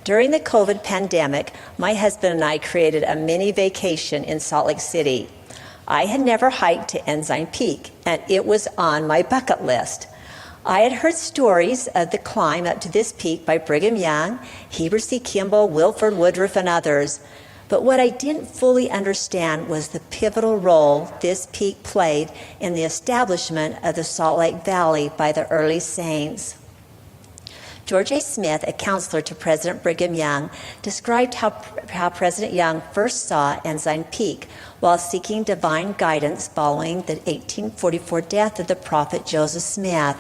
During the COVID pandemic, my husband and I created a mini vacation in Salt Lake City. I had never hiked to Ensign Peak, and it was on my bucket list. I had heard stories of the climb up to this peak by Brigham Young, Heber C. Kimball, Wilford Woodruff, and others. But what I didn't fully understand was the pivotal role this peak played in the establishment of the Salt Lake Valley by the early saints. George A. Smith, a counselor to President Brigham Young, described how President Young first saw Ensign Peak while seeking divine guidance following the 1844 death of the prophet Joseph Smith.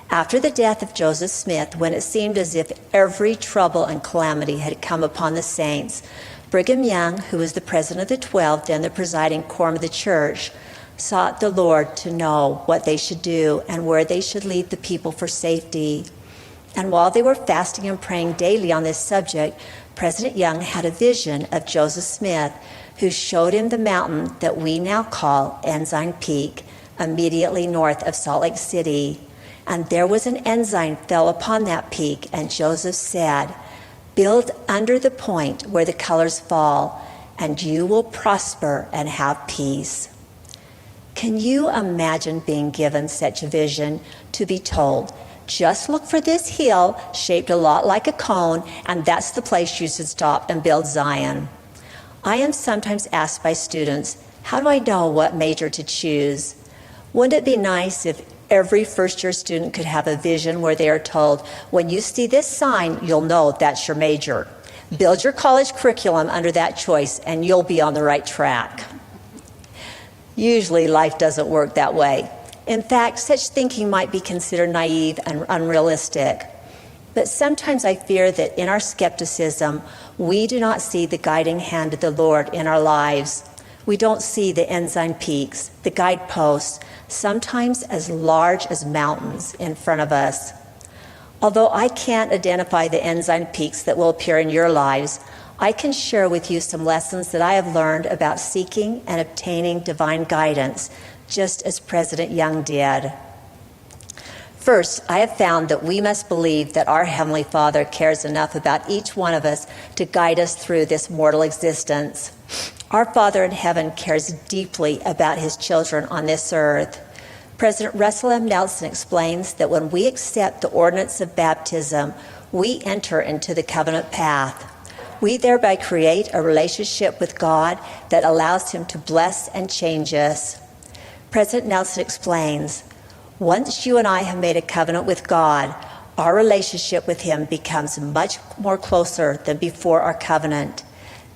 After the death of Joseph Smith, when it seemed as if every trouble and calamity had come upon the saints, Brigham Young, who was the president of the 12th and the presiding quorum of the church, sought the Lord to know what they should do and where they should lead the people for safety. And while they were fasting and praying daily on this subject, President Young had a vision of Joseph Smith, who showed him the mountain that we now call Ensign Peak, immediately north of Salt Lake City. And there was an ensign fell upon that peak, and Joseph said, "Build under the point where the colors fall, and you will prosper and have peace." Can you imagine being given such a vision, to be told, just look for this hill shaped a lot like a cone, and that's the place you should stop and build Zion? I am sometimes asked by students, how do I know what major to choose? Wouldn't it be nice if every first-year student could have a vision where they are told, when you see this sign, you'll know that's your major. Build your college curriculum under that choice, and you'll be on the right track. Usually, life doesn't work that way. In fact, such thinking might be considered naive and unrealistic. But sometimes I fear that in our skepticism, we do not see the guiding hand of the Lord in our lives. We don't see the Ensign Peaks, the guideposts, sometimes as large as mountains in front of us. Although I can't identify the Ensign Peaks that will appear in your lives, I can share with you some lessons that I have learned about seeking and obtaining divine guidance, just as President Young did. First, I have found that we must believe that our Heavenly Father cares enough about each one of us to guide us through this mortal existence. Our Father in heaven cares deeply about his children on this earth. President Russell M. Nelson explains that when we accept the ordinance of baptism, we enter into the covenant path. We thereby create a relationship with God that allows him to bless and change us. President Nelson explains, once you and I have made a covenant with God, our relationship with him becomes much more closer than before our covenant.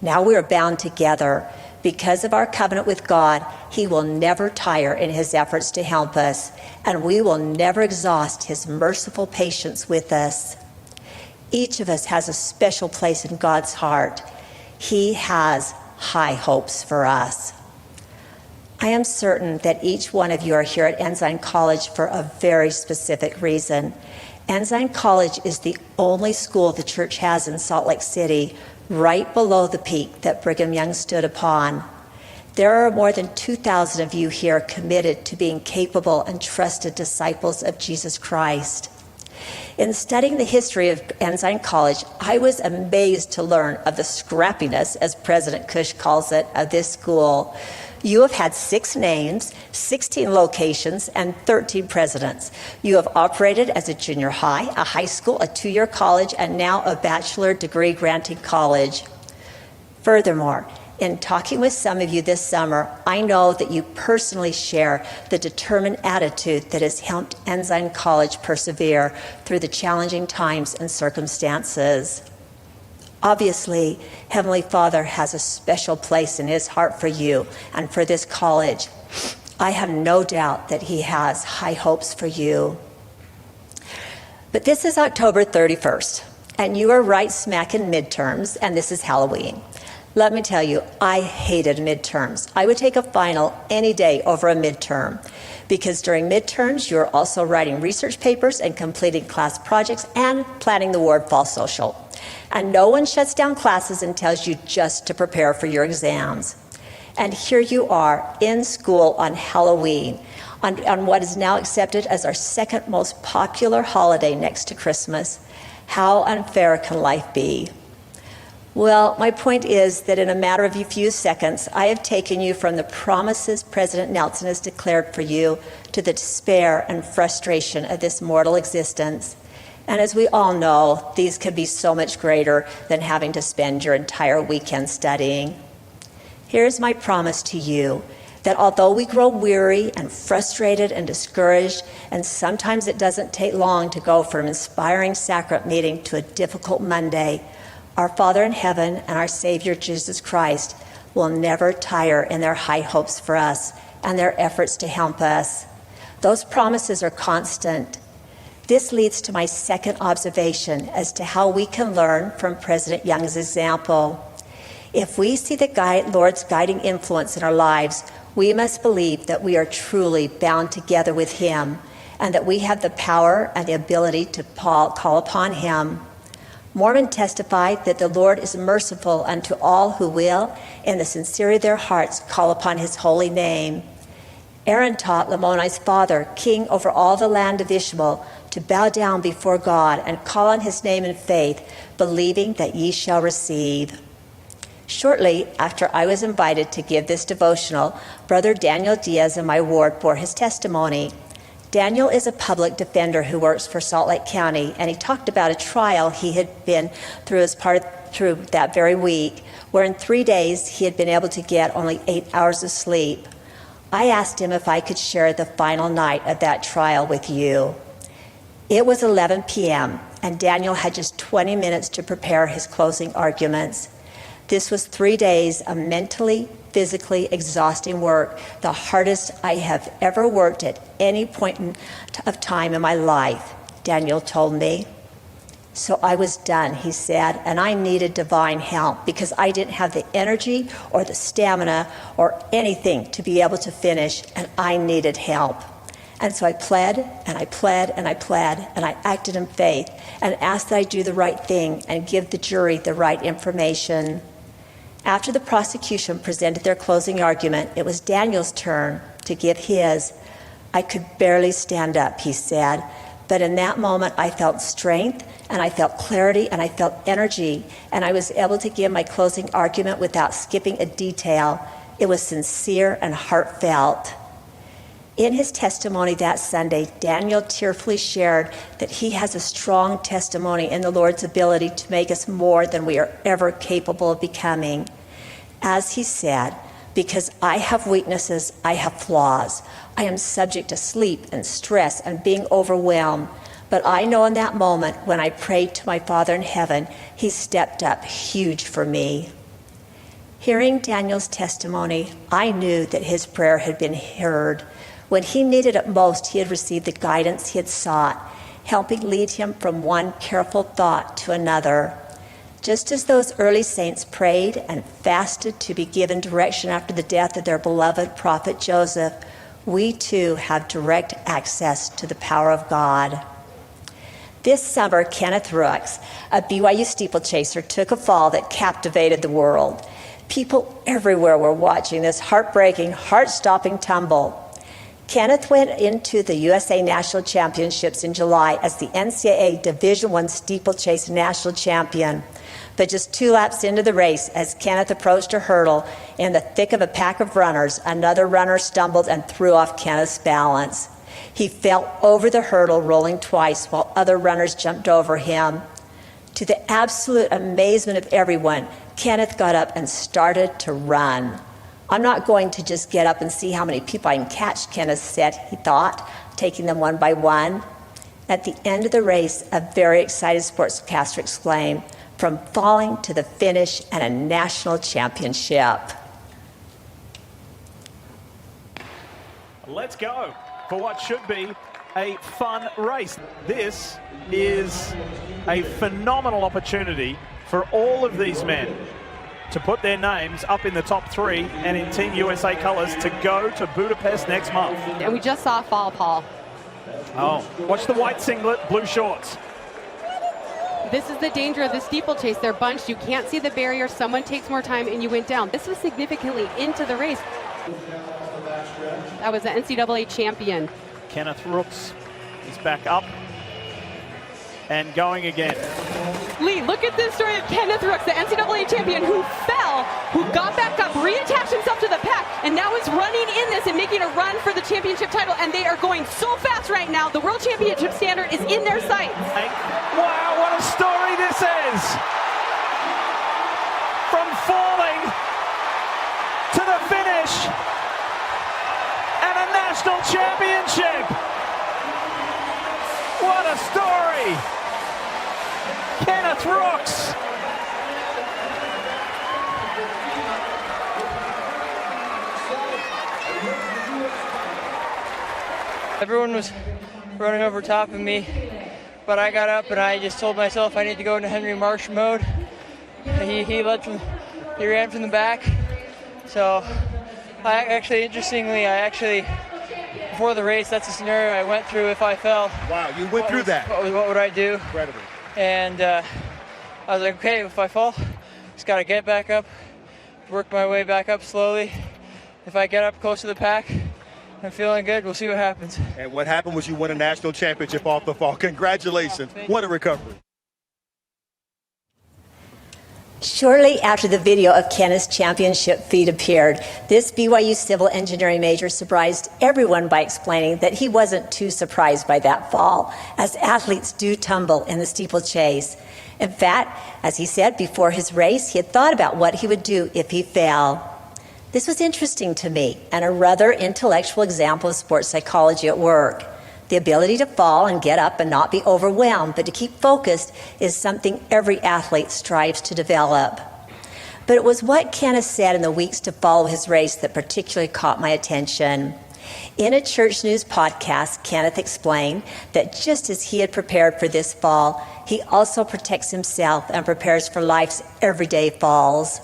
Now we are bound together. Because of our covenant with God, he will never tire in his efforts to help us, and we will never exhaust his merciful patience with us. Each of us has a special place in God's heart. He has high hopes for us. I am certain that each one of you are here at Ensign College for a very specific reason. Ensign College is the only school the church has in Salt Lake City, right below the peak that Brigham Young stood upon. There are more than 2,000 of you here committed to being capable and trusted disciples of Jesus Christ. In studying the history of Ensign College, I was amazed to learn of the scrappiness, as President Cush calls it, of this school. You have had 6 names, 16 locations, and 13 presidents. You have operated as a junior high, a high school, a 2-year college, and now a bachelor degree granting college. Furthermore, in talking with some of you this summer, I know that you personally share the determined attitude that has helped Ensign College persevere through the challenging times and circumstances. Obviously, Heavenly Father has a special place in his heart for you and for this college. I have no doubt that he has high hopes for you. But this is October 31st, and you are right smack in midterms, and this is Halloween. Let me tell you, I hated midterms. I would take a final any day over a midterm, because during midterms, you're also writing research papers and completing class projects and planning the ward fall social. And no one shuts down classes and tells you just to prepare for your exams. And here you are in school on Halloween, on what is now accepted as our second most popular holiday next to Christmas. How unfair can life be? Well, my point is that in a matter of a few seconds, I have taken you from the promises President Nelson has declared for you to the despair and frustration of this mortal existence. And as we all know, these can be so much greater than having to spend your entire weekend studying. Here's my promise to you, that although we grow weary and frustrated and discouraged, and sometimes it doesn't take long to go from an inspiring sacrament meeting to a difficult Monday, our Father in heaven and our Savior Jesus Christ will never tire in their high hopes for us and their efforts to help us. Those promises are constant. This leads to my second observation as to how we can learn from President Young's example. If we see the Lord's guiding influence in our lives, we must believe that we are truly bound together with Him and that we have the power and the ability to call upon Him. Mormon testified that the Lord is merciful unto all who will, in the sincerity of their hearts, call upon His holy name. Aaron taught Lamoni's father, king over all the land of Ishmael, to bow down before God and call on His name in faith, believing that ye shall receive. Shortly after I was invited to give this devotional, Brother Daniel Diaz in my ward bore his testimony. Daniel is a public defender who works for Salt Lake County, and he talked about a trial he had been through through that very week, where in 3 days he had been able to get only 8 hours of sleep. I asked him if I could share the final night of that trial with you. It was 11 p.m., and Daniel had just 20 minutes to prepare his closing arguments. This was 3 days of mentally, physically exhausting work, the hardest I have ever worked at any point of time in my life, Daniel told me. So I was done, he said, and I needed divine help because I didn't have the energy or the stamina or anything to be able to finish, and I needed help. And so I pled, and I pled, and I pled, and I acted in faith and asked that I do the right thing and give the jury the right information. After the prosecution presented their closing argument, it was Daniel's turn to give his. I could barely stand up, he said, but in that moment I felt strength, and I felt clarity, and I felt energy, and I was able to give my closing argument without skipping a detail. It was sincere and heartfelt. In his testimony that Sunday, Daniel tearfully shared that he has a strong testimony in the Lord's ability to make us more than we are ever capable of becoming. As he said, because I have weaknesses, I have flaws. I am subject to sleep and stress and being overwhelmed. But I know in that moment when I prayed to my Father in heaven, He stepped up huge for me. Hearing Daniel's testimony, I knew that his prayer had been heard. When he needed it most, he had received the guidance he had sought, helping lead him from one careful thought to another. Just as those early saints prayed and fasted to be given direction after the death of their beloved prophet Joseph, we too have direct access to the power of God. This summer, Kenneth Rooks, a BYU steeplechaser, took a fall that captivated the world. People everywhere were watching this heartbreaking, heart-stopping tumble. Kenneth went into the USA National Championships in July as the NCAA Division I steeplechase national champion. But just 2 laps into the race, as Kenneth approached a hurdle, in the thick of a pack of runners, another runner stumbled and threw off Kenneth's balance. He fell over the hurdle, rolling twice, while other runners jumped over him. To the absolute amazement of everyone, Kenneth got up and started to run. I'm not going to just get up and see how many people I can catch, Kenneth said, he thought, taking them one by one. At the end of the race, a very excited sportscaster exclaimed, "From falling to the finish and a national championship." Let's go for what should be a fun race. This is a phenomenal opportunity for all of these men to put their names up in the top 3 and in Team USA colours to go to Budapest next month. And we just saw a fall, Paul. Oh, watch the white singlet, blue shorts. This is the danger of the steeplechase. They're bunched. You can't see the barrier. Someone takes more time and you went down. This was significantly into the race. That was the NCAA champion. Kenneth Rooks is back up. and going again. Lee, look at this story of Kenneth Rooks, the NCAA champion who fell, who got back up, reattached himself to the pack, and now is running in this and making a run for the championship title. And they are going so fast right now. The world championship standard is in their sights. Wow, what a story this is! From falling to the finish and a national championship. What a story! Kenneth Rooks. Everyone was running over top of me, but I got up and I just told myself I need to go into Henry Marsh mode. He ran from the back. So interestingly, before the race, that's a scenario I went through if I fell. Wow, you went through that. What would I do? Incredible. And I was like, okay, if I fall, just got to get back up, work my way back up slowly. If I get up close to the pack, I'm feeling good. We'll see what happens. And what happened was you won a national championship off the fall. Congratulations. What a recovery. Shortly after the video of Kenneth's championship feat appeared, this BYU civil engineering major surprised everyone by explaining that he wasn't too surprised by that fall, as athletes do tumble in the steeplechase. In fact, as he said before his race, he had thought about what he would do if he fell. This was interesting to me and a rather intellectual example of sports psychology at work. The ability to fall and get up and not be overwhelmed, but to keep focused, is something every athlete strives to develop. But it was what Kenneth said in the weeks to follow his race that particularly caught my attention. In a Church News podcast, Kenneth explained that just as he had prepared for this fall, he also protects himself and prepares for life's everyday falls.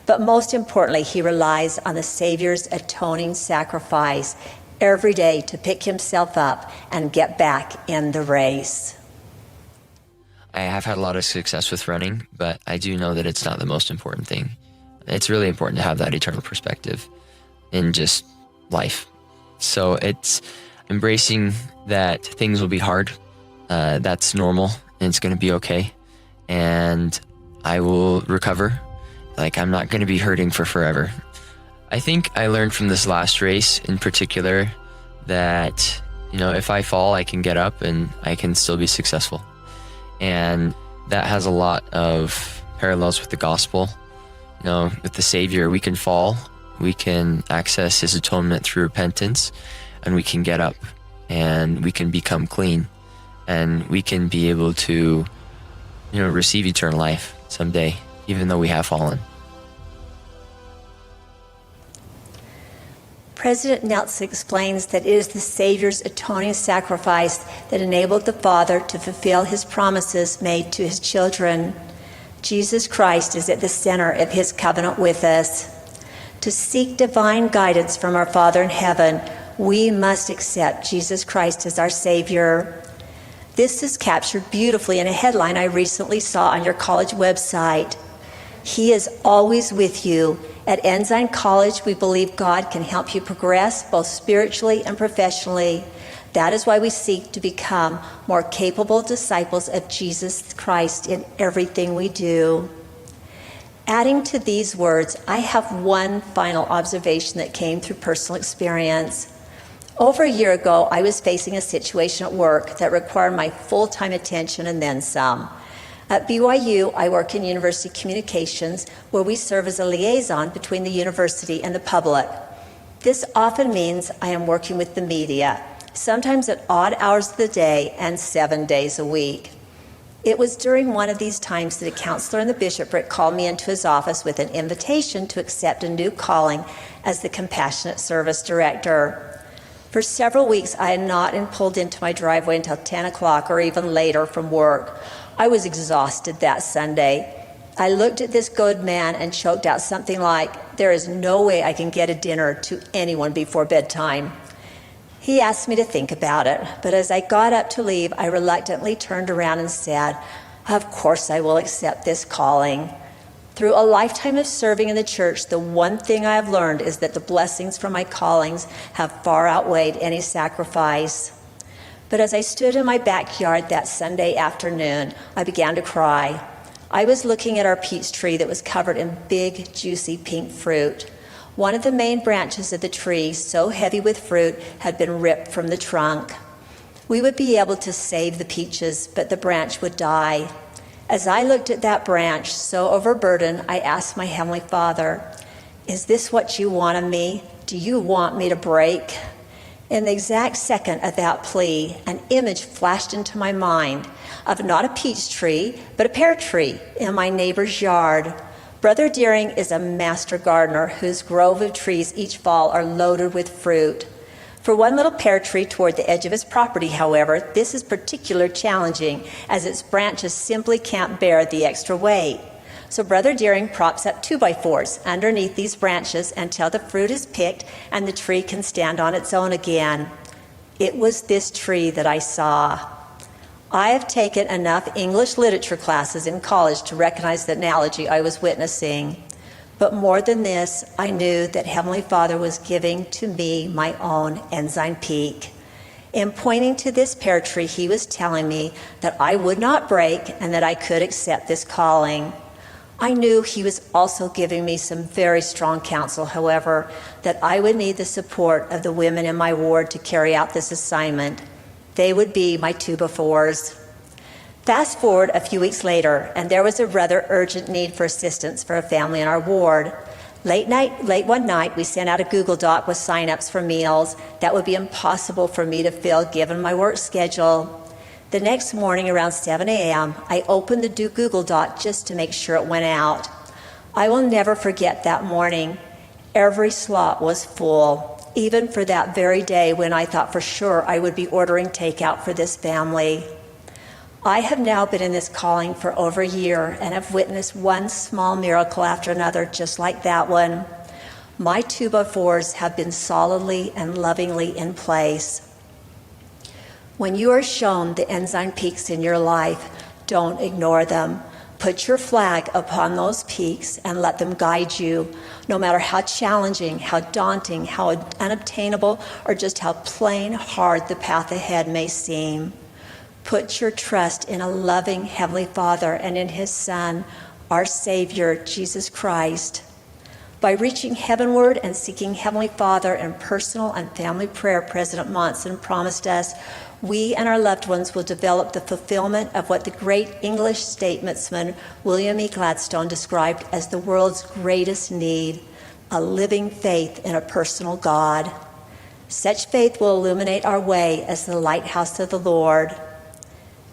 But most importantly, he relies on the Savior's atoning sacrifice every day to pick himself up and get back in the race. I have had a lot of success with running, but I do know that it's not the most important thing. It's really important to have that eternal perspective in just life. So it's embracing that things will be hard. That's normal and it's going to be okay. And I will recover. Like, I'm not going to be hurting for forever. I think I learned from this last race in particular that, if I fall, I can get up and I can still be successful. And that has a lot of parallels with the gospel. With the Savior, we can fall, we can access his atonement through repentance, and we can get up and we can become clean and we can be able to, receive eternal life someday, even though we have fallen. President Nelson explains that it is the Savior's atoning sacrifice that enabled the Father to fulfill his promises made to his children. Jesus Christ is at the center of his covenant with us. To seek divine guidance from our Father in heaven, we must accept Jesus Christ as our Savior. This is captured beautifully in a headline I recently saw on your college website. He is always with you. At Ensign College, we believe God can help you progress both spiritually and professionally. That is why we seek to become more capable disciples of Jesus Christ in everything we do. Adding to these words, I have one final observation that came through personal experience. Over a year ago, I was facing a situation at work that required my full-time attention and then some. At BYU, I work in university communications, where we serve as a liaison between the university and the public. This often means I am working with the media, sometimes at odd hours of the day and 7 days a week. It was during one of these times that a counselor in the bishopric called me into his office with an invitation to accept a new calling as the Compassionate Service Director. For several weeks, I had not been pulled into my driveway until 10 o'clock or even later from work. I was exhausted that Sunday. I looked at this good man and choked out something like, "There is no way I can get a dinner to anyone before bedtime." He asked me to think about it, but as I got up to leave, I reluctantly turned around and said, "Of course I will accept this calling." Through a lifetime of serving in the church, the one thing I have learned is that the blessings from my callings have far outweighed any sacrifice. But as I stood in my backyard that Sunday afternoon, I began to cry. I was looking at our peach tree that was covered in big, juicy pink fruit. One of the main branches of the tree, so heavy with fruit, had been ripped from the trunk. We would be able to save the peaches, but the branch would die. As I looked at that branch, so overburdened, I asked my Heavenly Father, "Is this what you want of me? Do you want me to break?" In the exact second of that plea, an image flashed into my mind of not a peach tree, but a pear tree in my neighbor's yard. Brother Deering is a master gardener whose grove of trees each fall are loaded with fruit. For one little pear tree toward the edge of his property, however, this is particularly challenging as its branches simply can't bear the extra weight. So Brother Deering props up 2x4s underneath these branches until the fruit is picked and the tree can stand on its own again. It was this tree that I saw. I have taken enough English literature classes in college to recognize the analogy I was witnessing. But more than this, I knew that Heavenly Father was giving to me my own Ensign Peak. In pointing to this pear tree, he was telling me that I would not break and that I could accept this calling. I knew he was also giving me some very strong counsel, however, that I would need the support of the women in my ward to carry out this assignment. They would be my 2x4s. Fast forward a few weeks later, and there was a rather urgent need for assistance for a family in our ward. Late one night, we sent out a Google Doc with sign-ups for meals that would be impossible for me to fill given my work schedule. The next morning around 7 a.m., I opened the Google Doc just to make sure it went out. I will never forget that morning. Every slot was full, even for that very day when I thought for sure I would be ordering takeout for this family. I have now been in this calling for over a year and have witnessed one small miracle after another just like that one. My 2x4s have been solidly and lovingly in place. When you are shown the Ensign peaks in your life, don't ignore them. Put your flag upon those peaks and let them guide you, no matter how challenging, how daunting, how unobtainable, or just how plain hard the path ahead may seem. Put your trust in a loving Heavenly Father and in His Son, our Savior, Jesus Christ. By reaching heavenward and seeking Heavenly Father in personal and family prayer, President Monson promised us, we and our loved ones will develop the fulfillment of what the great English statesman William E. Gladstone described as the world's greatest need, a living faith in a personal God. Such faith will illuminate our way as the lighthouse of the Lord.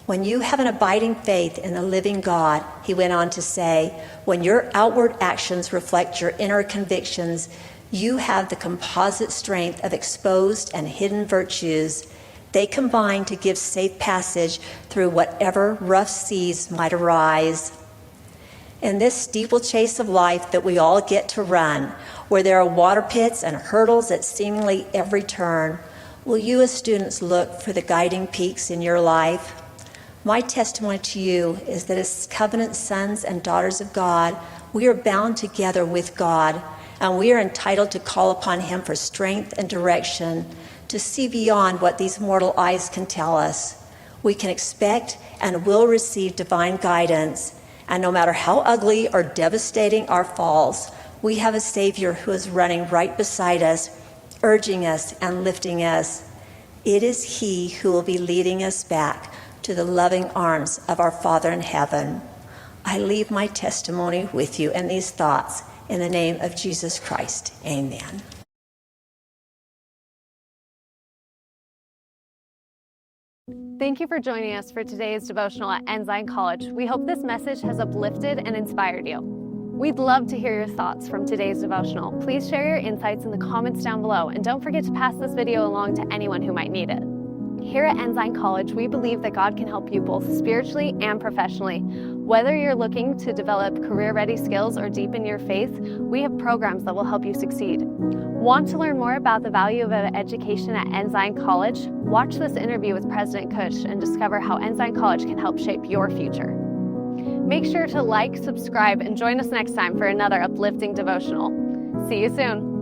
When you have an abiding faith in the living God, he went on to say, when your outward actions reflect your inner convictions, you have the composite strength of exposed and hidden virtues. They combine to give safe passage through whatever rough seas might arise. In this steeplechase of life that we all get to run, where there are water pits and hurdles at seemingly every turn, will you as students look for the guiding peaks in your life? My testimony to you is that as covenant sons and daughters of God, we are bound together with God, and we are entitled to call upon Him for strength and direction, to see beyond what these mortal eyes can tell us. We can expect and will receive divine guidance, and no matter how ugly or devastating our falls, we have a Savior who is running right beside us, urging us and lifting us. It is He who will be leading us back to the loving arms of our Father in heaven. I leave my testimony with you and these thoughts in the name of Jesus Christ. Amen. Thank you for joining us for today's devotional at Ensign College. We hope this message has uplifted and inspired you. We'd love to hear your thoughts from today's devotional. Please share your insights in the comments down below, and don't forget to pass this video along to anyone who might need it. Here at Ensign College, we believe that God can help you both spiritually and professionally. Whether you're looking to develop career-ready skills or deepen your faith, we have programs that will help you succeed. Want to learn more about the value of education at Ensign College? Watch this interview with President Cush and discover how Ensign College can help shape your future. Make sure to like, subscribe, and join us next time for another uplifting devotional. See you soon.